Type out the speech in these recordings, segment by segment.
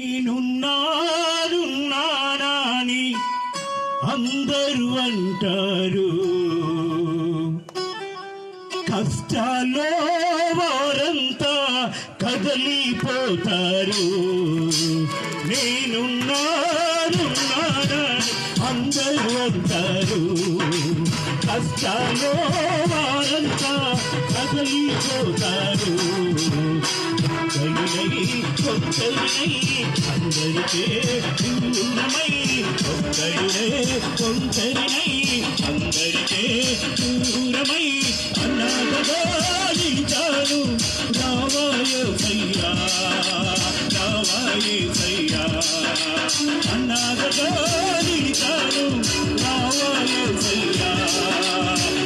నేనున్నానున్నానని అందరూ అంటారు, కష్టాల్లో వారంతా కదలిపోతారు. నేనున్నానున్నానని అందరూ అంటారు, కష్టాల్లో వారంతా కదలిపోతారు. కొందరినై అందరికే దూరమై, కొందరినై అందరికే దూరమై అన్నాగగా నిలిచాను. రావాయేసయ్యా, రావాయేసయ్యా, అన్నాగగా నిలిచాను. రావాయేసయ్యా,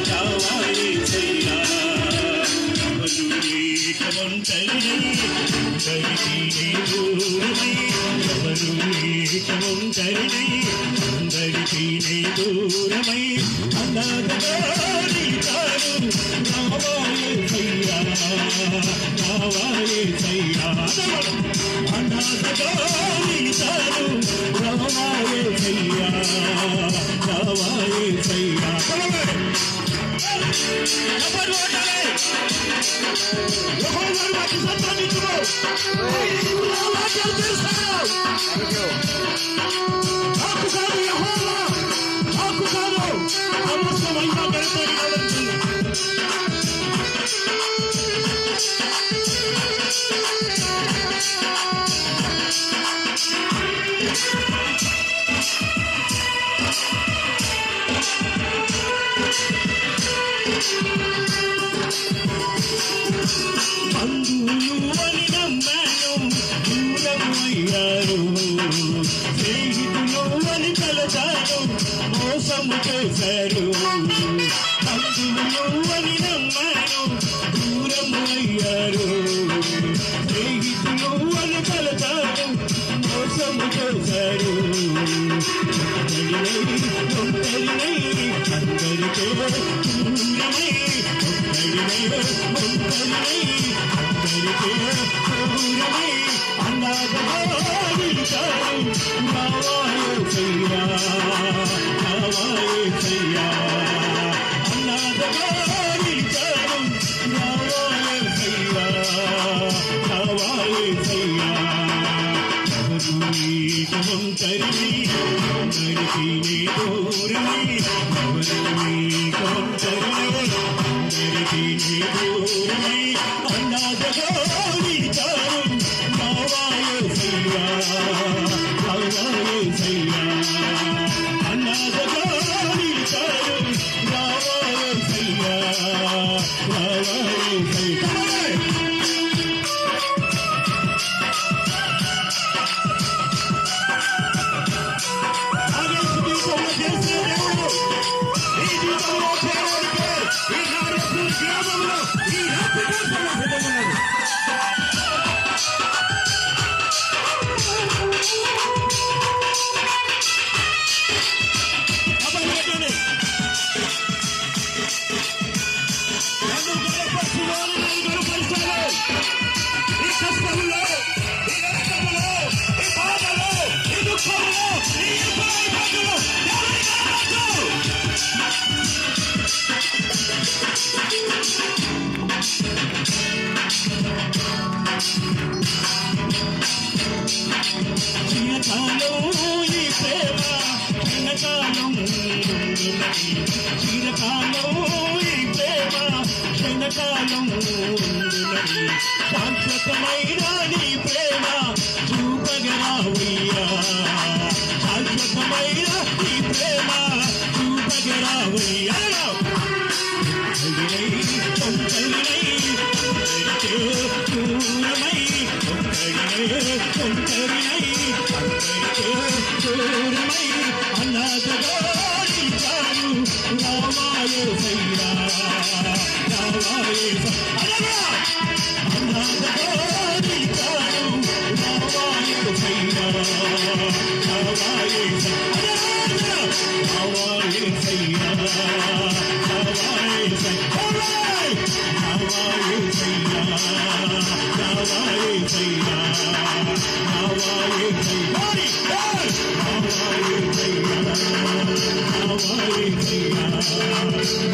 రావాయేసయ్యా. అందరికీ దూరమై అన్నాగగా నిలిచాను. రావాయేసయ్యా, రావాయేసయ్యా, అన్నాగగా నిలిచాను. రావాయేసయ్యా, రావాయేసయ్యా. బంధువులు అని నమ్మాను, దూరం అయ్యారు. స్నేహితులు అని తలచాను, మోసము చేశారు. బంధువులు అని నమ్మాను, దూరం అయ్యారు. స్నేహితులు అని తలచాను, మోసము చేశారు. అందరికీ దూరమై, అన్నాగగా నిలిచాను. రావాయేసయ్యా, రావాయేసయ్యా, అన్నాగగా నిలిచాను. రావాయేసయ్యా, రావాయేసయ్యా. అందరికీ దూరమై, అందరికీ దూరమై అన్నాగగా నిలిచాను. రావాయేసయ్యా, రావాయేసయ్యా, అన్నాగగా నిలిచాను. రావాయేసయ్యా, రావాయేసయ్యా. శాశ్వతమైన నీ ప్రేమ చూపగరావయ్యా, శాశ్వతమైన నీ ప్రేమ చూపగరావయ్యా. దూరమై దూరమై అన్నాగగా నిలిచాను. రావాయేసయ్యా, రావాయేసయ్యా, అన్నాగగా నిలిచాను. రావాయేసయ్యా, రావాయేసయ్యా, రావాయేసయ్యా, రావాయేసయ్యా, రావాయేసయ్యా, రావాయేసయ్యా. Hallelujah.